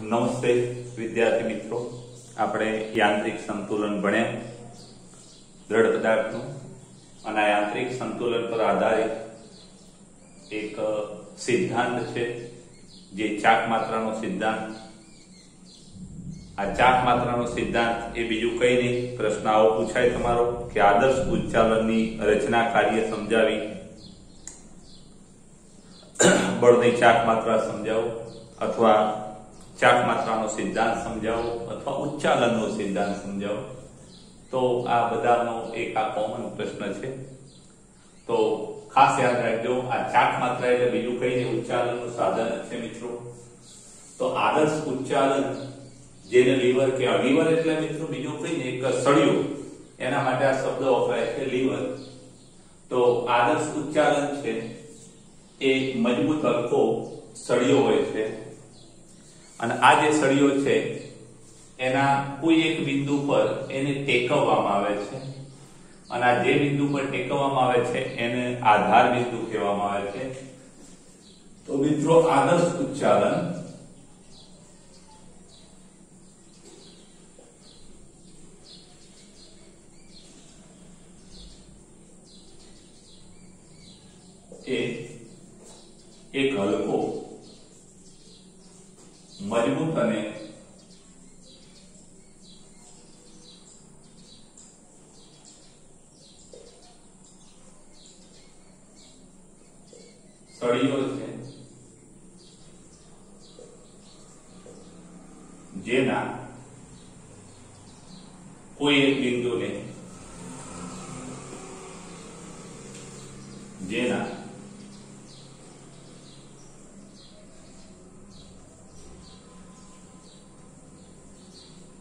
નમસ્તે વિદ્યાર્થી મિત્રો, આપણે યાંત્રિક સંતુલન ભણ્યા દ્રઢ પદાર્થનું અને આ યાંત્રિક સંતુલન પર આધારિત એક સિદ્ધાંત છે જે ચાક માત્રાનો સિદ્ધાંત. આ ચાક માત્રાનો સિદ્ધાંત એ બીજું કઈ નહીં, પ્રશ્ન આવો પૂછાય તમારો કે આદર્શ ઉચ્ચાલનની રચના કાર્ય સમજાવી બળની ચાક માત્રા સમજાવો અથવા ચાક માત્રાનો સિદ્ધાંત સમજાવો અથવા ઉચ્ચાલનનો સિદ્ધાંત સમજાવો. તો આ બધાનો એક આ કોમન પ્રશ્ન છે. તો ખાસ યાદ રાખજો, આ ચાક માત્રા એટલે બીજું કઈ નહીં, ઉચ્ચાલનનું સાધન જ છે મિત્રો. તો આદર્શ ઉચ્ચાલન જેને લીવર કહેવાય, લીવર એટલે મિત્રો બીજું કઈ નહીં, એક સળિયો, એના માટે આ શબ્દ વપરાય છે લીવર. તો આદર્શ ઉચ્ચાલન છે એ મજબૂત હલકો સળિયો હોય છે અને આ જે સળિયો છે એના કોઈ એક બિંદુ પર એને ટેકવવામાં આવે છે અને આ જે બિંદુ પર ટેકવવામાં આવે છે એને આધાર બિંદુ કહેવામાં આવે છે. તો મિત્રો આદર્શ ઉચ્ચાલન એ એક હલકો મજબૂત અને સળિયો છે જેના કોઈ એક બિંદુને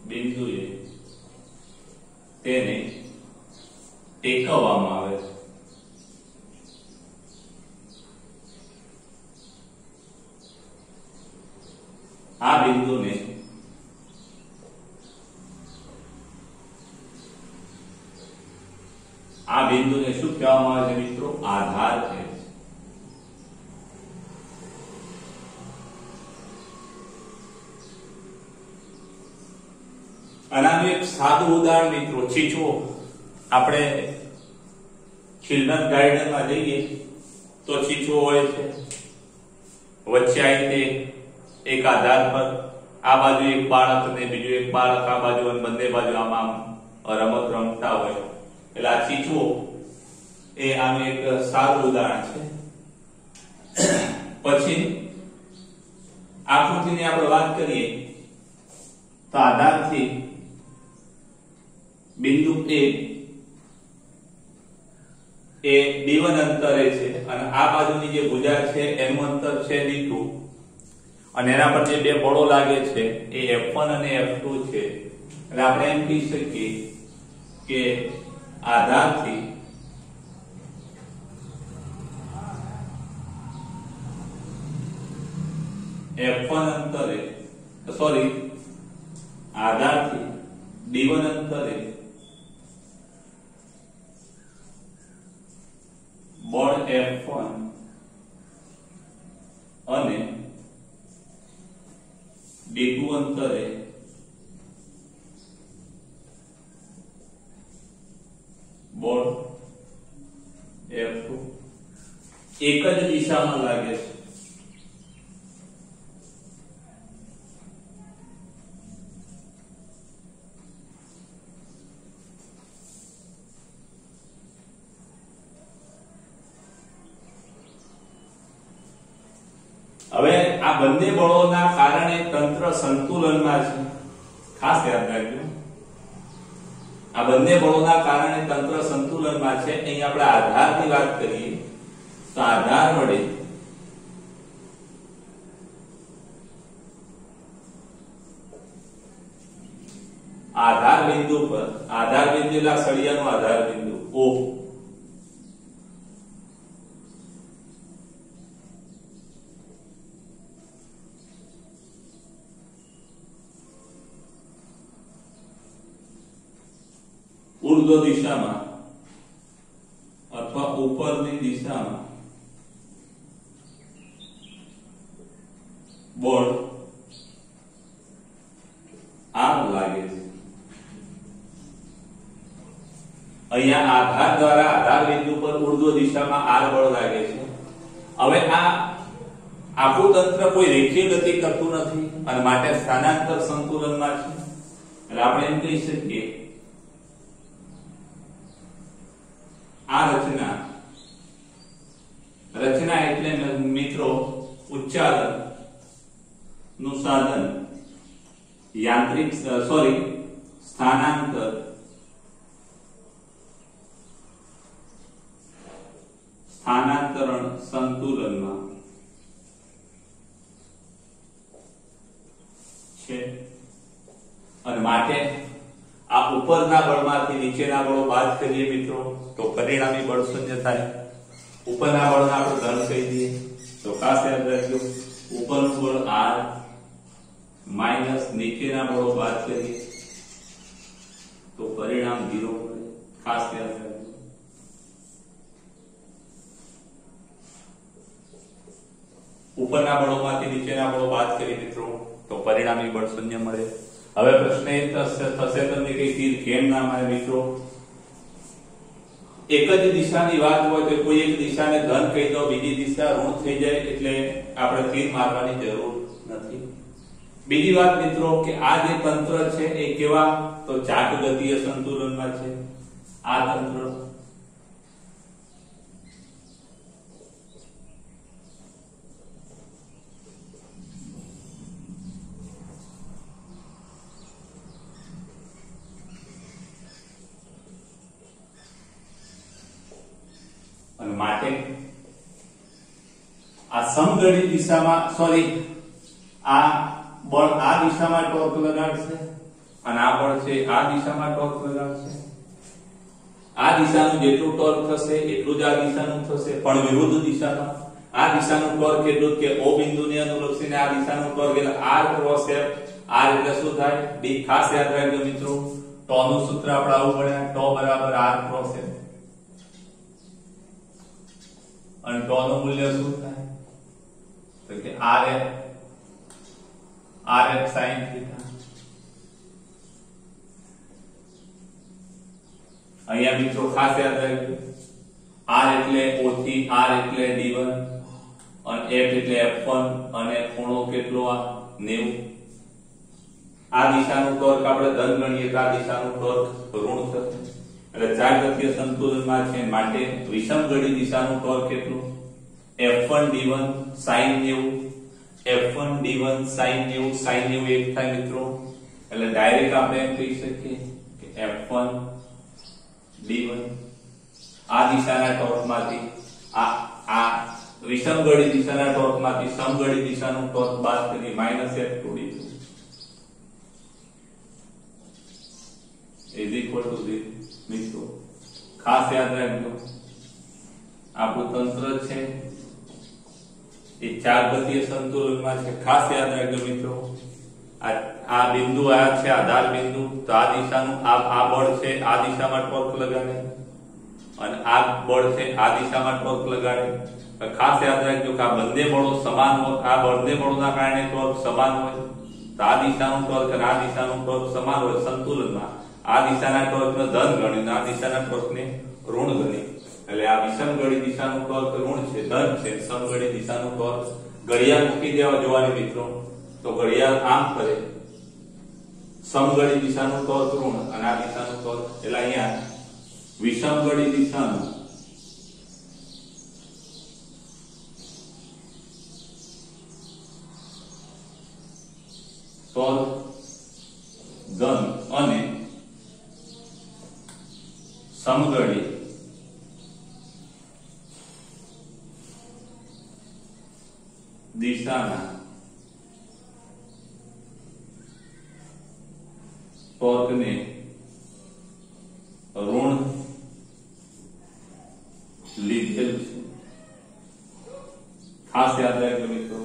બિંદુએ તેને ટેકવવામાં આવે છે. આ બિંદુને શું કહેવામાં આવે છે મિત્રો? આધાર છે. આનું એક સાદું ઉદાહરણ મિત્રો, ચીચવો. આપણે ચિલ્ડ્રન ગાર્ડનમાં જઈએ તો ચીચવો હોય છે, વચ્ચે આવીને એક આધાર પર આ બાજુ એક બાળક ને બીજું એક બાળક આ બાજુ અને બંને બાજુ આમ રમત રમતા હોય, એટલે આ ચીચવો એ આનું એક સારું ઉદાહરણ છે. પછી આકૃતિની આપણે વાત કરીએ તો આધારથી બિંદુ એ d1 અંતરે છે અને આ બાજુની જે ભુજા છે એનું અંતર છે d2 અને એના પર જે બે બળો લાગે છે એ F1 અને F2 છે. એટલે આપણે એમ કહી શકીએ કે આધારથી F1 અંતરે આધારથી d1 અંતરે બળ F1 અને d2 અંતરે બળ F2 એક જ દિશામાં લાગે છે. હવે આ બંને બળોના કારણે તંત્ર સંતુલનમાં છે. ખાસ યાદ રાખજો, આ બંને બળોના કારણે તંત્ર સંતુલનમાં છે. અહીં આપણે આધારની વાત કરીએ તો આધાર વડે આધાર બિંદુ પર, આધાર બિંદુ એટલે સળિયાનો આધાર બિંદુ O, ઉર્ધ્વ દિશામાં અથવા ઉપરની દિશામાં બળ અહીંયા આધાર દ્વારા આધાર બિંદુ પર ઉર્ધ્વ દિશામાં r બળ લાગે છે. હવે આ આખું તંત્ર કોઈ રેખીય ગતિ કરતું નથી અને માટે સ્થાનાંતર સંતુલનમાં છે. એટલે આપણે એમ કહી શકીએ આ રચના એટલે મિત્રો ઉચ્ચાલન નું સાધન યાંત્રિક સ્થાનાંતરણ સંતુલનમાં છે અને માટે આ ઉપરના બળમાંથી નીચેના બળો બાદ કરીએ મિત્રો તો પરિણામી બળ શૂન્ય થાય. ઉપરના બળને આપણે ધન કહી દઈએ તો ખાસ યાદ રાખજો ઉપરનું બળ r માઈનસ નીચેના બળો બાદ કરીએ તો પરિણામ 0 મળે. ખાસ યાદ રાખજો. ઉપરના બળોમાંથી નીચેના બળો બાદ કરી મિત્રો તો પરિણામી બળ શૂન્ય મળે. હવે પ્રશ્ન એ થશે તમને કે તીર કેમ ના મારે મિત્રો? એક જ દિશાની વાત હોય તો કોઈ એક દિશાને ધન કહી દો બીજી દિશા ઋણ થઈ જાય એટલે આપણે તીર મારવાની જરૂર નથી. બીજી વાત મિત્રો કે આ જે તંત્ર છે એ કેવા તો ચાક ગતિય સંતુલનમાં છે. આ તંત્ર અને માટે આ સમઘડી દિશામાં આ બળ આ દિશામાં ટોર્ક લગાડશે અને આ બળ છે આ દિશામાં ટોર્ક લગાડશે. આ દિશાનું જેટલું ટોર્ક થશે એટલું જ આ દિશાનું થશે પણ વિરુદ્ધ દિશામાં. આ દિશાનું ટોર્ક એટલું કે O બિંદુને અનુલક્ષીને આ દિશાનું ટોર્ક એટલે r ક્રોસ f. r એટલે શું થાય d. ખાસ યાદ રાખજો મિત્રો ટો નું સૂત્ર આપણે આવું ભણ્યા ટો બરાબર r ક્રોસ f અને ટો નું મૂલ્ય શું થાય તો કે rf sin θ. અહીંયા મિત્રો ખાસ યાદ રાખજો r એટલે o થી r એટલે d1 અને f એટલે f1 અને ખૂણો કેટલો આ 90. આ દિશાનું ટોર્ક આપણે ધન ગણીએ તો આ દિશાનું ટોર્ક ઋણ થશે. એટલે ચાર ગતિય સંતુલનમાં છે માટે વિષમ ઘડી દિશાનું ટોર્ક કેટલું f1 d1 sin 90 f1 d1 sin 90 sin 90 એક થાય મિત્રો. એટલે ડાયરેક્ટ આપણે એમ કહી શકીએ કે f1 d1 આ દિશાના ટોર્કમાંથી આ વિષમ ઘડી દિશાના ટોર્કમાંથી સમઘડી દિશાનું ટોર્ક બાદ કરી -f2 d2 is equal to 0. મિત્રો ખાસ યાદ રાખજો આપણું તંત્ર છે એ ચાર ગતિય સંતુલનમાં છે. ખાસ યાદ રાખજો મિત્રો આ બિંદુ આ છે આધાર બિંદુ તો આ દિશાનું આ બળ છે આ દિશામાં ટોર્ક લગાડે અને આ બળ છે આ દિશામાં ટોર્ક લગાડે. ખાસ યાદ રાખજો કે આ બંને બળો સમાન હોય. આ બંને બળોના કારણે ટોર્ક સમાન હોય તો આ દિશાનું ટોર્ક અને આ દિશાનું ટોર્ક સમાન હોય સંતુલનમાં. આ દિશાના ટોર્કને ધન ગણી આ દિશાના ટોર્કને ઋણ ગણી. એટલે આ વિષમ ઘડી દિશાનું ટોર્ક ઋણ છે ધન છે. સમઘડી દિશાનું ટોર્ક ઘડિયાળ મૂકી દેવા જોવાની મિત્રો તો ઘડિયાળ આમ કરે. સમઘડી દિશાનું ટોર્ક ઋણ અને આ દિશાનું ટોર્ક એટલે અહીંયા વિષમ ઘડી દિશાનું ટોર્ક ધન અને સમઘડી દિશાના ટોર્કને ઋણ લીધેલ છે. ખાસ યાદ રાખજો મિત્રો.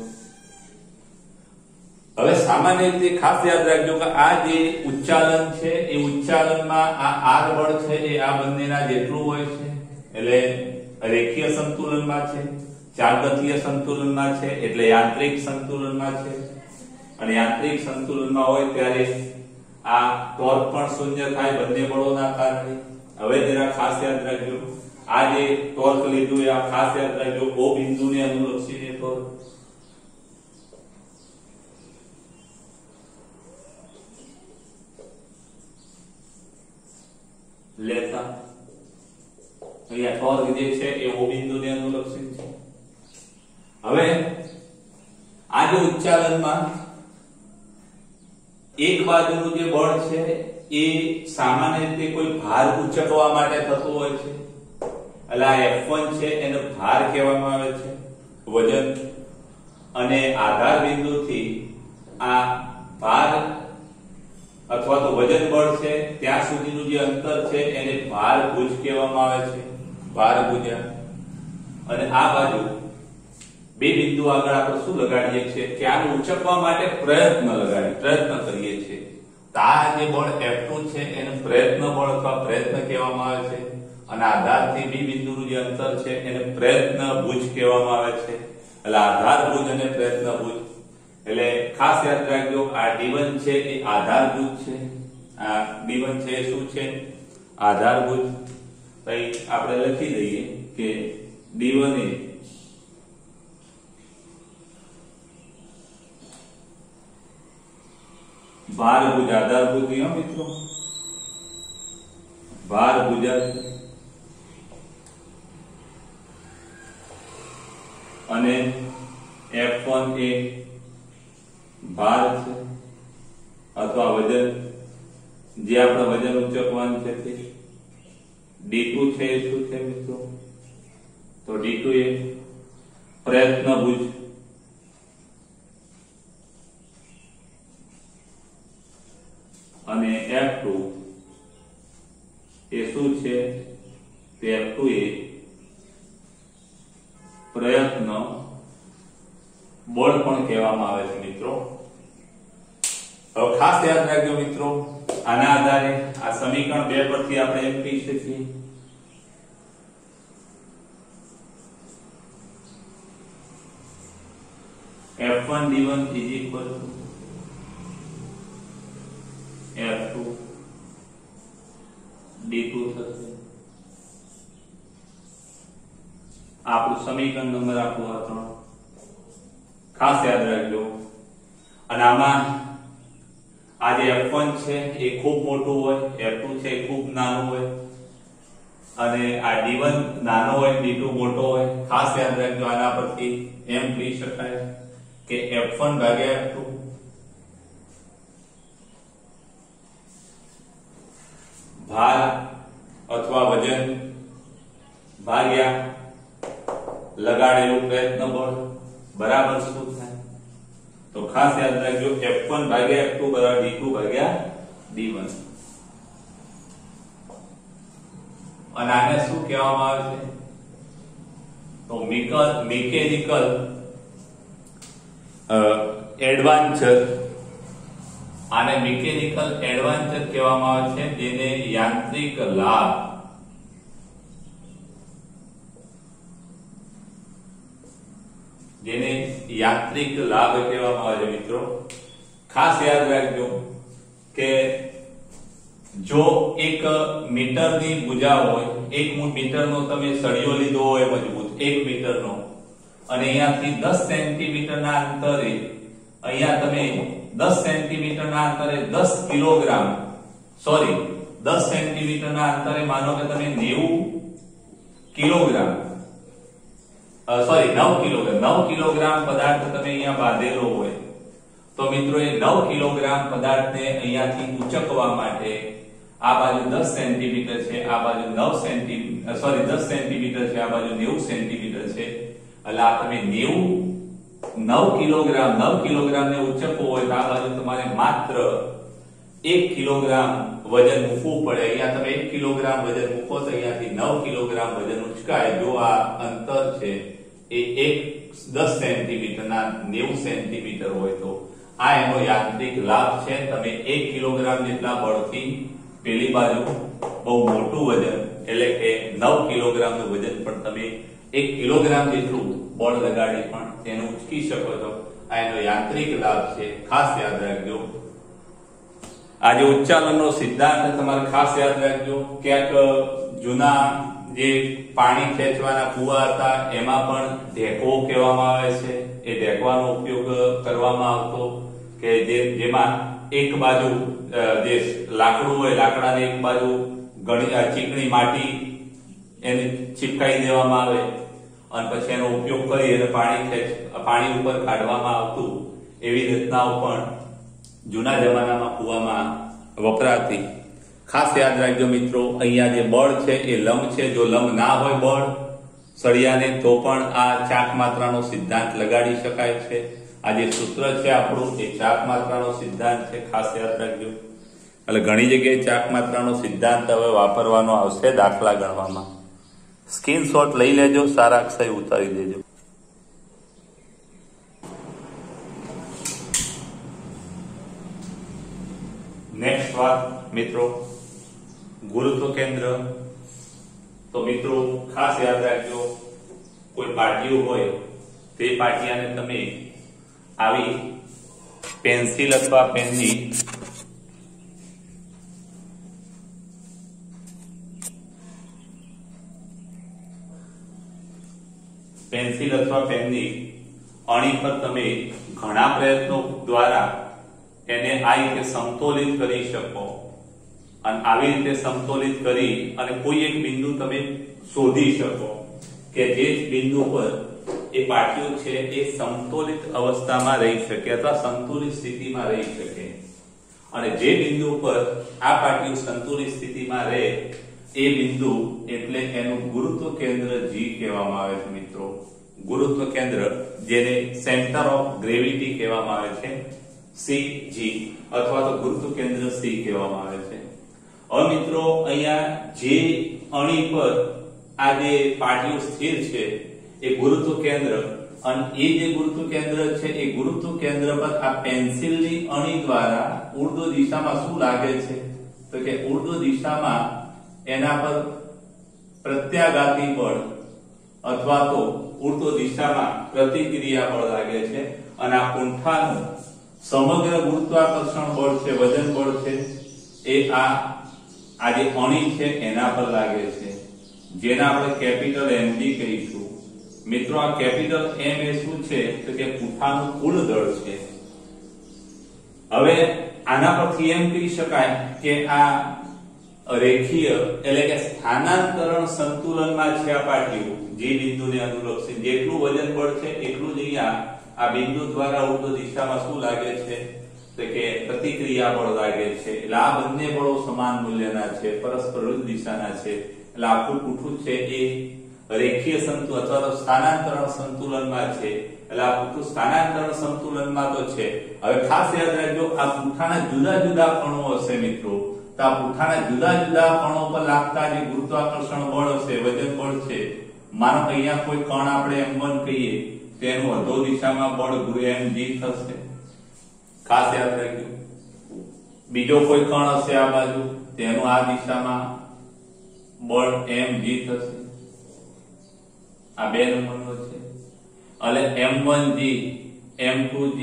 હવે સામાન્ય રીતે ખાસ યાદ રાખજો કે આ જે ઉચ્ચાલન છે એ ઉચ્ચાલનમાં આ r બળ છે એ આ બંનેના જેટલું હોય છે. એટલે રેખીય સંતુલનમાં છે ચારગતીય સંતુલનમાં છે એટલે યાંત્રિક સંતુલનમાં છે. અને યાંત્રિક સંતુલનમાં હોય ત્યારે આ ટોર્ક પણ શૂન્ય થાય બંને બળોના કારણે હવે જરા ખાસ યાદ રાખજો, આ જે ટોર્ક લીધું એ આ ખાસ યાદ રાખજો, O બિંદુને અનુલક્ષીને ટોર્ક. લેતા અહીંયા ટોર્ક જે છે એ O બિંદુને અનુલક્ષીને છે. હવે આ જે ઉચ્ચાલનમાં એક બાજુનું જે બળ છે એ સામાન્ય રીતે કોઈ ભાર ઉચકવા માટે થતું હોય છે, એટલે આ F1 છે એને ભાર કહેવામાં આવે છે, વજન. અને આધાર બિંદુથી આ ભાર અથવા તો વજન બળ છે ત્યાં સુધીનું જે અંતર છે એને ભારભુજ કહેવામાં આવે છે, ભારભુજા. અને આ બાજુ બે બિંદુ આગળ આપણે શું લગાડીએ છીએ કે આને ઉચકવા માટે પ્રયત્ન કરીએ છીએ. તો આ જે બળ F2 છે એને પ્રયત્ન બળ અથવા પ્રયત્ન કહેવામાં આવે છે, અને આધારથી બી બિંદુનું જે અંતર છે એને પ્રયત્ન ભુજ કહેવામાં આવે છે. એટલે આધાર ભુજ અને પ્રયત્ન ભુજ. એટલે ખાસ યાદ રાખજો, આ D1 છે એ આધાર ભુજ છે, આ D1 છે એ શું છે? આધાર ભુજ. તો આપણે લખી દઈએ કે D1 એ ભારભુજ, આધારભુજ નહીં મિત્રો, ભારભુજા છે. અને F1 એ ભાર છે અથવા વજન, જે આપણે વજન ઉચકવાનું છે તે. D2 છે એ શું છે મિત્રો? તો D2 એ પ્રયત્નભુજ. અને F2 એ શું છે? તે F2 એ પ્રયત્ન બળ પણ કહેવામાં આવે છે મિત્રો. હવે ખાસ યાદ રાખજો મિત્રો, આના આધારે આ સમીકરણ 2 પરથી આપણે એમ કહી શકીએ F1 D1 is equal to F2 D2 થશે. આપણું સમીકરણ નંબર આપણું આ 3 ખાસ યાદ રાખજો. અને આમાં આ જે F1 છે એ ખૂબ મોટું હોય, F2 છે એ ખૂબ નાનું હોય, અને આ D1 નાનો હોય, D2 મોટો હોય. ખાસ યાદ રાખજો, આના પરથી એમ કહી શકાય કે F1 ભાગ્યા F2 ભાર અથવા વજન ભાગ્યા લગાડેલું પ્રયત્ન બળ બરાબર શું થાય? તો ખાસ યાદ રાખજો, F1 ભાગ્યા F2 બરાબર D2 ભાગ્યા D1. અને આને શું કહેવામાં આવે છે? તો મિકેનિકલ એડવાન્ચર. આને મિકેનિકલ એડવાન્ચર કહેવામાં આવે છે, જેને યાંત્રિક લાભ કહેવામાં આવે છે મિત્રો. ખાસ યાદ રાખજો કે જો 1 મીટરની ભુજા હોય, 1 મીટરનો તમે સળિયો લીધો હોય મજબૂત 1 મીટરનો, અને અહીંયાથી 10 સેન્ટીમીટરના અંતરે અહીંયા તમે 10 સેન્ટીમીટરના અંતરે 10 કિલોગ્રામ 10 સેન્ટીમીટરના અંતરે માનો કે તમે 90 કિલોગ્રામ 9 કિલોગ્રામ પદાર્થ તમે અહીંયા બાંધેલો હોય, તો મિત્રો એ 9 કિલોગ્રામ પદાર્થને અહીંયાથી ઉચકવા માટે આ બાજુ 10 સેન્ટીમીટર છે, આ બાજુ 10 સેન્ટીમીટર છે, આ બાજુ 90 સેન્ટીમીટર છે. એટલે આ તમે 9 કિલોગ્રામ ને ઉચકવો હોય તો આ બાજુ તમારે માત્ર 1 કિલોગ્રામ વજન મૂકવું પડે. અહીંયા તમે 1 કિલોગ્રામ વજન મૂકો તો અહીંયાથી 9 કિલોગ્રામ વજન ઉચકાય. જો આ અંતર છે એ 10 સેન્ટીમીટરના 90 સેન્ટીમીટર હોય તો આ એનો યાંત્રિક લાભ છે. તમે 1 કિલોગ્રામ જેટલા બળથી પેલી બાજુ બહુ મોટું વજન એટલે કે 9 કિલોગ્રામનું વજન પણ તમે 1 કિલોગ્રામ જેટલું બળ લગાડી પણ તેને ઉચકી શકો છો. આ એનો યાંત્રિક લાભ છે, ખાસ યાદ રાખજો. આ જે ઉચ્ચાલનનો સિદ્ધાંત તમારે ખાસ યાદ રાખજો. ક્યાંક જૂના જે પાણી ખેંચવાના કુવા હતા એમાં પણ ઢેકો કહેવામાં આવે છે. એ ઢેકવાનો ઉપયોગ કરવામાં આવતો કે જેમાં એક બાજુ જે લાકડું હોય, લાકડાની એક બાજુ ઘણી ચીકણી માટી એને ચીપકાઈ દેવામાં આવે અને પછી એનો ઉપયોગ કરી અને પાણી ઉપર કાઢવામાં આવતું. એવી રચનાઓ પણ જૂના જમાનામાં કુવામાં વપરાતી. ખાસ યાદ રાખજો મિત્રો, અહીંયા જે બળ છે એ લંબ છે. જો લંબ ના હોય બળ સળિયાને તો પણ આ ચાક માત્રાનો સિદ્ધાંત લગાડી શકાય છે. આ જે સૂત્ર છે આપણું એ ચાક માત્રાનો સિદ્ધાંત છે, ખાસ યાદ રાખજો. એટલે ઘણી જગ્યાએ ચાક માત્રાનો સિદ્ધાંત હવે વાપરવાનો આવશે દાખલા ગણવામાં. સ્ક્રીનશોટ લઈ લેજો, સારા અક્ષય ઉતારી દેજો. નેક્સ્ટ વાત મિત્રો, ગુરુત્વ કેન્દ્ર. તો મિત્રો ખાસ યાદ રાખજો, કોઈ પાટિયું હોય તે પાટિયાને તમે આવી પેન્સિલ અથવા પેનની અણી પર તમે ઘણા પ્રયત્નો દ્વારા એને આ રીતે સમતોલિત કરી શકો. અને આવી રીતે સમતોલિત કરી અને કોઈ એક બિંદુ તમે શોધી શકો કે જે બિંદુ પર એ પાટિયું છે એ સમતોલિત અવસ્થામાં રહી શકે અથવા સંતુલિત સ્થિતિમાં રહી શકે. અને જે બિંદુ પર આ પાટિયું સંતુલિત સ્થિતિમાં રહે એ બિંદુ એટલે એનું ગુરુત્વ કેન્દ્ર G કહેવામાં આવે છે મિત્રો. ગુરુત્વ કેન્દ્ર, જેને સેન્ટર ઓફ ગ્રેવિટી કહેવામાં આવે છે, CG અથવા તો ગુરુત્વ કેન્દ્ર C કહેવામાં આવે છે. હવે મિત્રો અહીંયા જે અણી પર આ જે પાટિયું સ્થિર છે એ ગુરુત્વ કેન્દ્ર, અને એ જે ગુરુત્વ કેન્દ્ર છે એ ગુરુત્વ કેન્દ્ર પર આ પેન્સિલની અણી દ્વારા ઉર્ધ્વ દિશામાં શું લાગે છે તો કે ઉર્ધ્વ દિશામાં એના પર પ્રત્યાઘાતી બળ અથવા તો ઉર્ધ્વ દિશામાં પ્રતિક્રિયા બળ લાગે છે. અને આ પૂંઠાનું સમગ્ર ગુરુત્વાકર્ષણ બળ છે, વજન બળ છે, એ આ જે અણી છે એના પર લાગે છે, જેના આપણે કેપિટલ MG કહીશું. મિત્રો આ કેપિટલ M એ શું છે તો કે પૂંઠાનું કુલ દળ છે. હવે આના પરથી એમ કહી શકાય કે આ રેખીય એટલે કે સ્થાનાંતરણ સંતુલનમાં છે આ પાટિયું. જે બિંદુને અનુલક્ષી જેટલું વજન બળ છે એટલું જ અહીંયા આ બિંદુ દ્વારા ઉર્ધ્વ દિશામાં શું લાગે છે તો કે પ્રતિક્રિયા બળ લાગે છે. એટલે આ બંને બળો સમાન મૂલ્યના છે, પરસ્પર વિરુદ્ધ દિશાના છે. એટલે આખું પૂઠું છે એ રેખીય સંતુલન અથવા તો સ્થાનાંતરણ સંતુલનમાં છે. એટલે આ પૂઠું સ્થાનાંતરણ સંતુલનમાં તો છે. હવે ખાસ યાદ રાખજો, આ પૂઠાના જુદા જુદા કણો હશે મિત્રો. તો આ પૂઠાના જુદા જુદા કણો પર લાગતા જે ગુરુત્વાકર્ષણ બળ હશે, વજન બળ છે, માનો કે અહીંયા કોઈ કણ આપણે M1 કહીએ તેનું અધો દિશામાં બળ mg થશે. ખાસ યાદ રાખજો. બીજો કોઈ કણ હશે આ બાજુ, તેનું આ દિશામાં બળ mg થશે. આ 2 નંબરનો છે. એટલે m1g, m2g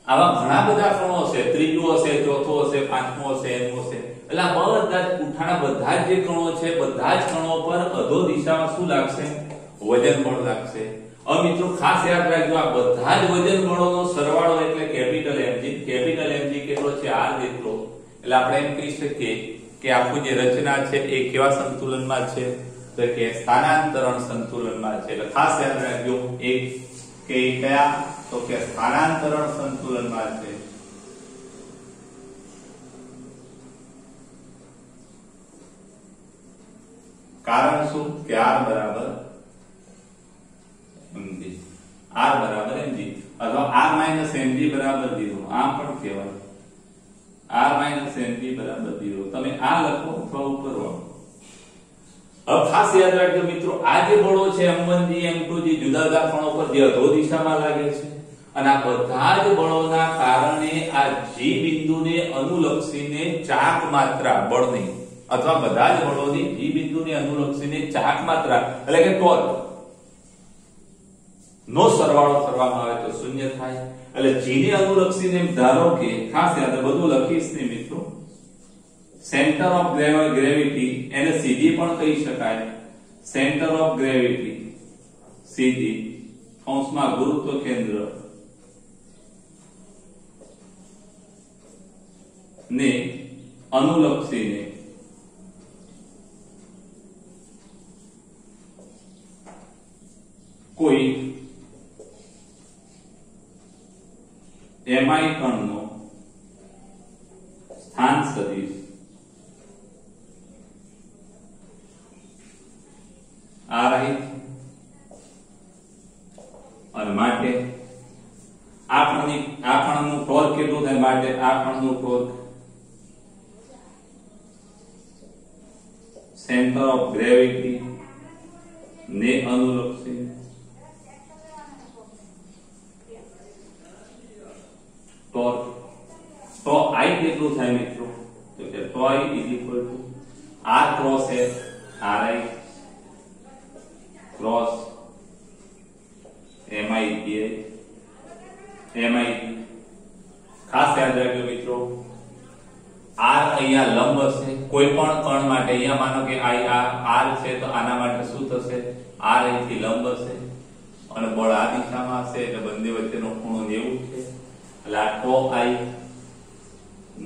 આવા ઘણા બધા કણો હશે. ત્રીજો હશે, ચોથો હશે, પાંચમો હશે, એમો હશે. એટલે આ બધા જ પૂંઠાના બધા જ જે કણો છે, બધા જ કણો પર અધો દિશામાં શું લાગશે? વજન બળ લાગશે. હવે મિત્રો ખાસ યાદ રાખજો, આ બધા જ વજન બળોનો સરવાળો એટલે કેપિટલ MG. કેપિટલ MG કેટલો છે? R જેટલો. એટલે આપણે એમ કહી શકીએ કે આખું જે રચના છે એ કેવા સંતુલનમાં છે તો કે સ્થાનાંતરણ સંતુલનમાં છે. એટલે ખાસ યાદ રાખજો એક કે કયા તો કે સ્થાનાંતરણ સંતુલનમાં છે. કારણ શું કે R બરાબર mg, R બરાબર mg અથવા R માઈનસ mg બરાબર 0. આમ પણ કહેવાય R માઈનસ mg બરાબર 0. તમે આ લખો અથવા ઉપર વાળો. હવે ખાસ યાદ રાખજો મિત્રો, આ જે બળો છે m1g, m2g જુદા જુદા કણો પર જે અધો દિશામાં લાગે છે, અને આ બધા જ બળોના કારણે આ G બિંદુને અનુલક્ષીને ચાક માત્રા બળની અથવા બધા જ બળોની G બિંદુને અનુલક્ષીને ચાક માત્રા એટલે કે ટોર્ક નો સરવાળો કરવામાં આવે તો શૂન્ય થાય. એટલે g ને અનુલક્ષીને ધારો કે ખાસ યાદ બધું લખીશ ને મિત્રો, સેન્ટર ઓફ ગ્રેવિટી એને સીધી પણ કહી શકાય, સેન્ટર ઓફ ગ્રેવિટી સીધી કૌંસમાં ગુરુત્વ કેન્દ્ર ને અનુલક્ષીને કોઈ mi કણનો સ્થાન સદિશ ri અને માટે આ કણનું ટોર્ક કેટલું થાય, માટે આ કણનું ટોર્ક સેન્ટર ઓફ ગ્રેવિટી ને અનુલક્ષી ટોર્ક તો i કેટલું થાય મિત્રો, તો કે ટો i r cross f ri cross mi ખાસ યાદ રાખજો મિત્રો, r અહીંયા લંબ હશે કોઈ પણ કણ માટે, અહીંયા માનો કે r છે તો આના માટે શું થશે, r અહીંથી લંબ હશે અને બળ આ દિશામાં હશે એટલે બંને વચ્ચેનો ખૂણો 90 છે, એટલે આ ટો i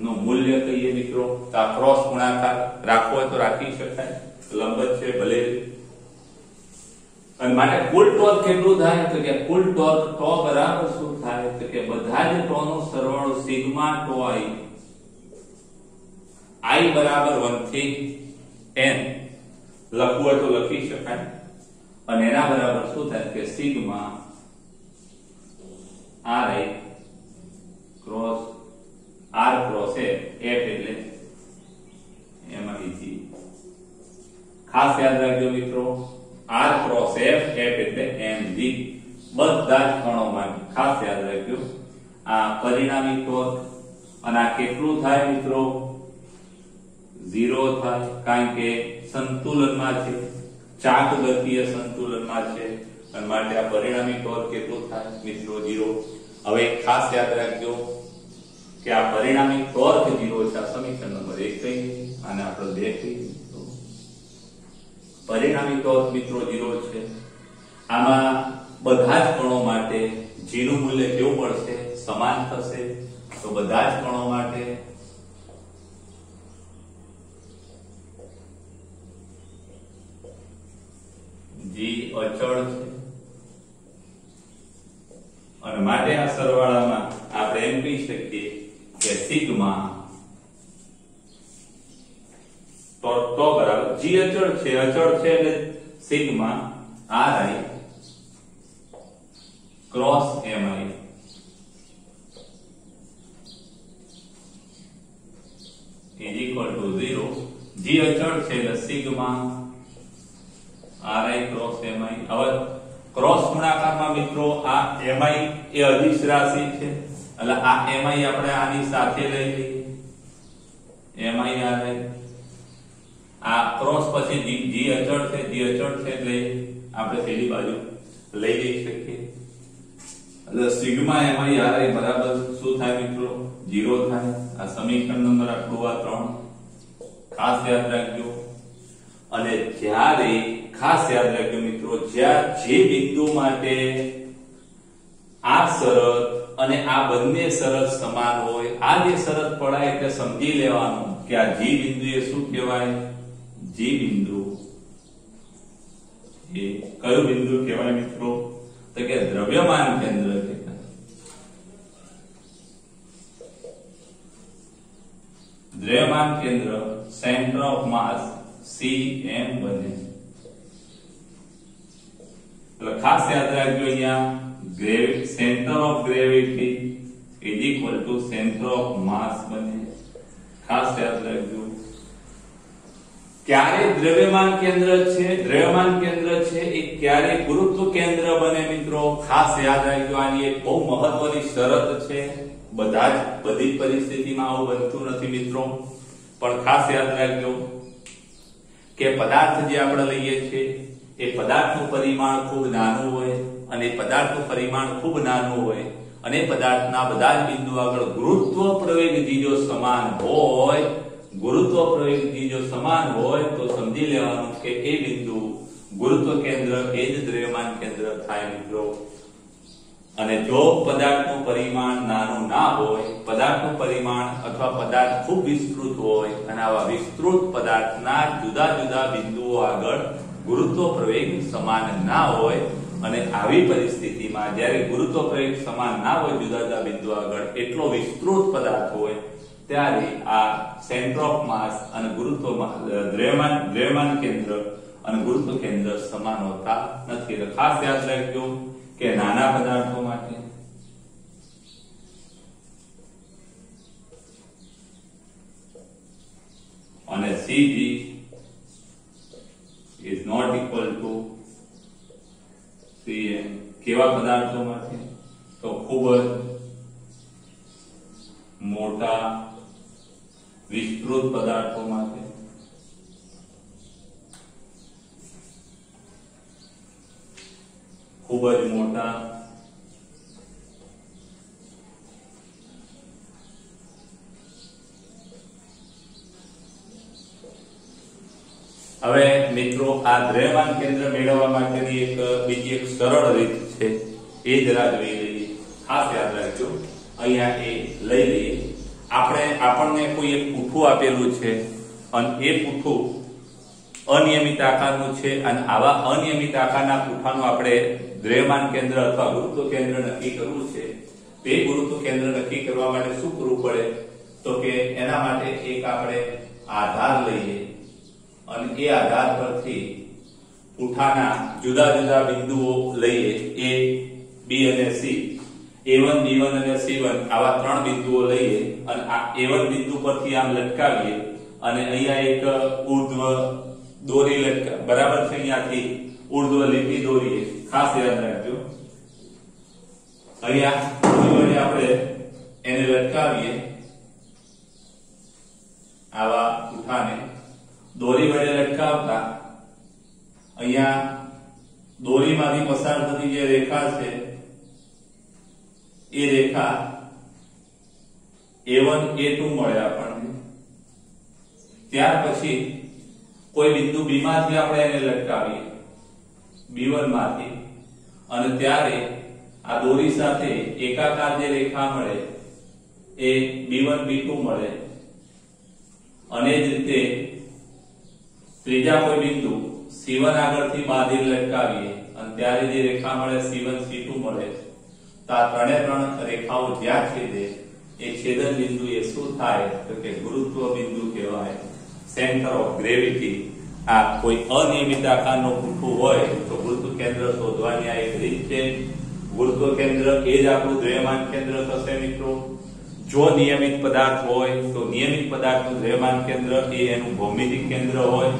નું મૂલ્ય કહીએ મિત્રો, તો આ ક્રોસ ગુણાકાર રાખવો હોય તો રાખી શકાય, લંબ છે ભલે, અને માટે કુલ ટોર્ક કેટલું થાય, તો કે કુલ ટોર્ક ટો બરાબર શું થાય, તો કે બધા જ ટો નો સરવાળો સિગ્મા ટો i બરાબર 1 થી n લખવું હોય તો લખી શકાય, અને એના બરાબર શું થાય કે sigma ri cross r cross f એટલે mi ખાસ યાદ રાખજો મિત્રો, r ક્રોસ f એટલે mg બધા જ કણોમાં ખાસ યાદ રાખજો આ પરિણામી ટોર્ક, અને આ કેટલું થાય મિત્રો 0 થાય, કારણ કે સંતુલનમાં છે, ચાક ગતિય સંતુલનમાં છે, અને માટે આ પરિણામી ટોર્ક કેટલું થાય મિત્રો 0. હવે ખાસ યાદ રાખજો કે આ પરિણામી ટોર્ક 0 છે, આ સમીકરણ નંબર 1 કહીએ અને આપણે 2 કહીએ, પરિણામી ટોર્ક મિત્રો 0 છે. આમાં બધા જ કણો માટે g નું મૂલ્ય કેવું પડશે, સમાન થશે, તો બધા જ કણો માટે g અચળ છે, અને માટે આ સરવાળામાં આપણે એમ કહી શકીએ કે સિગ્મા તો બરાબર g અચળ છે એટલે sigma ri cross mi is equal to 0. g અચળ છે એટલે સિગ્મા ri ક્રોસ mi. હવે ક્રોસ ગુણાકારમાં મિત્રો આ mi એ અદિશ રાશિ છે, એટલે આ mi આપણે આની સાથે લઈ લઈએ, mi ri આ ક્રોસ પછી g અચળ છે એટલે આપણે પેલી બાજુ લઈ જઈ શકીએ, એટલે સિગ્મા mi ri બરાબર શું થાય મિત્રો 0 થાય. આ સમીકરણ નંબર આપણું આ 3 ખાસ યાદ રાખજો. અને જ્યારે ખાસ યાદ રાખજો મિત્રો, જ્યાં જે બિંદુ માટે આ શરત અને આ બંને શરત સમાન હોય, આ જે શરત પડાય એટલે સમજી લેવાનું કે આ g બિંદુ એ શું કહેવાય, g બિંદુ એ કયું બિંદુ કહેવાય મિત્રો, તો કે દ્રવ્યમાન કેન્દ્ર કહેવાય. દ્રવ્યમાન કેન્દ્ર સેન્ટર ઓફ માસ cm બને. એટલે ખાસ યાદ રાખજો, અહીંયા centre of gravity is equal to centre of માસ બને. ખાસ યાદ રાખજો, ક્યારે દ્રવ્યમાન કેન્દ્ર છે એ ક્યારે ગુરુત્વ કેન્દ્ર બને મિત્રો, ખાસ યાદ રાખજો. આની એક બહુ મહત્વની શરત છે, બધી પરિસ્થિતિમાં આવું બનતું નથી મિત્રો, પણ ખાસ યાદ રાખજો કે પદાર્થ જે આપણે લઈએ છીએ એ પદાર્થનું પરિમાણ ખૂબ નાનું હોય, અને પદાર્થનું પરિમાણ ખૂબ નાનું હોય અને પદાર્થના બધા જ બિંદુ આગળ ગુરુત્વ પ્રવેગથી જો સમાન હોય, ગુરુત્વ પ્રવેગથી જો સમાન હોય તો સમજી લેવાનું કે એ બિંદુ ગુરુત્વ કેન્દ્ર એ જ દ્રવ્યમાન કેન્દ્ર થાય મિત્રો. અને જો પદાર્થનું પરિમાણ નાનું ના હોય, પદાર્થનું પરિમાણ અથવા પદાર્થ ખૂબ વિસ્તૃત હોય અને આવા વિસ્તૃત પદાર્થના જુદા જુદા બિંદુઓ આગળ ગુરુત્વ પ્રવેગ સમાન ના હોય અને આવી પરિસ્થિતિમાં જ્યારે ગુરુત્વ પ્રવેગ સમાન ના હોય જુદા જુદા બિંદુ આગળ એટલો વિસ્તૃત પદાર્થ હોય ત્યારે આ સેન્ટર ઓફ માસ અને ગુરુત્વ દ્રવ્યમાન કેન્દ્ર અને ગુરુત્વ કેન્દ્ર સમાન હોતા નથી. એટલે ખાસ યાદ રાખજો કે નાના પદાર્થો માટે અને CG is not equal to CM. કેવા પદાર્થો માટે? તો ખૂબ જ મોટા વિસ્તૃત પદાર્થો માટે ખૂબ જ મોટા હવે મિત્રો આ દ્રવ્યમાન કેન્દ્ર મેળવવા માટેની બીજી એક સરળ રીત છે, એ જરા જોઈ લઈએ. ખાસ યાદ રાખજો, અહીંયા એ લઈ લઈએ. આપણને કોઈ એક પૂઠું આપેલું છે અને એ પૂઠું અનિયમિત આકારનું છે અને આવા અનિયમિત આકારના પૂઠાનું આપણે દ્રવ્યમાન કેન્દ્ર અથવા ગુરુત્વ કેન્દ્ર નક્કી કરવું છે. તે ગુરુત્વ કેન્દ્ર નક્કી કરવા માટે શું કરવું પડે? તો કે એના માટે એક આપણે આધાર લઈએ અને એ આધાર પરથી પૂઠાના જુદા જુદા બિંદુઓ લઈએ, A, B અને C, A1, B1 અને C1 આવા ત્રણ બિંદુઓ લઈએ અને આ A1 બિંદુ પરથી આમ લટકાવીએ અને અહીંયા એક ઉર્ધ્વ દોરી બરાબર છે, અહીંયાથી ઉર્ધ્વ લીટી દોરીએ. ખાસ યાદ રાખજો, અહીંયા દોરી આપણે એને લટકાવીએ, આવા પૂઠાને દોરી વડે લટકાવતા અહીંયા દોરીમાંથી પસાર થતી જે રેખા છે એ રેખા A1 A2 મળે આપણને. ત્યાર પછી કોઈ બિંદુ B માંથી આપણે એને લટકાવીએ, B1 માંથી, અને ત્યારે આ દોરી સાથે એકાકાર જે રેખા મળે એ B1 B2 મળે. અને જ રીતે ત્રીજા કોઈ બિંદુ C1 આગળથી બાંધી લટકાવીએ અને ત્યારે જે રેખા મળે C1 C2 મળે. તો આ ત્રણ રેખાઓ જ્યાં છેદે એ છેદન બિંદુ એ શું થાય? તો કે ગુરુત્વ બિંદુ કહેવાય, સેન્ટર ઓફ ગ્રેવિટી. આ કોઈ અનિયમિત આકારનું પૂઠું હોય તો ગુરુત્વ કેન્દ્ર શોધવાની આ એક રીત છે. ગુરુત્વ કેન્દ્ર એ જ આપણું દ્રવ્યમાન કેન્દ્ર થશે મિત્રો. જો નિયમિત પદાર્થ હોય તો નિયમિત પદાર્થનું દ્રવ્યમાન કેન્દ્ર એ એનું ભૌમિતિક કેન્દ્ર હોય.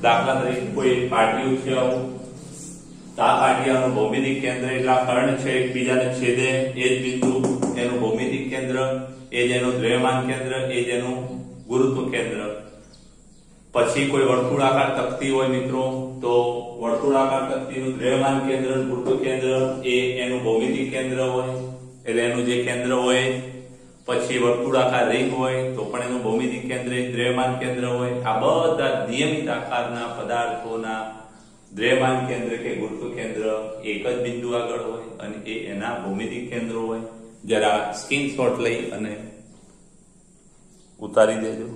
દાખલા તરીકે કોઈ પાટિયું છે આવું, તો આ પાટિયાનું ભૌમિતિક કેન્દ્ર એટલા કર્ણ છે એકબીજાને છેદે એ જ બિંદુ એનું ભૌમિતિક કેન્દ્ર, એ જ એનું દ્રવ્યમાન કેન્દ્ર, એ જ એનું ગુરુત્વ કેન્દ્ર. પછી કોઈ વર્તુળાકાર તકતી હોય મિત્રો, તો વર્તુળાકાર તકતીનું દ્રવ્યમાન કેન્દ્ર, ગુરુત્વ કેન્દ્ર એ એનું ભૌમિતિક કેન્દ્ર હોય, એટલે એનું જે કેન્દ્ર હોય. પછી વર્તુળાકાર રિંગ હોય તો પણ એનું ભૌમિતિક કેન્દ્ર દ્રવ્યમાન કેન્દ્ર હોય. આ બધા નિયમિત આકારના પદાર્થોના દ્રવ્યમાન કેન્દ્ર કે ગુરુત્વ કેન્દ્ર એક જ બિંદુ આગળ હોય અને એ એના ભૌમિતિક કેન્દ્રો હોય. જરા સ્ક્રીનશોટ લઈ અને ઉતારી દેજો.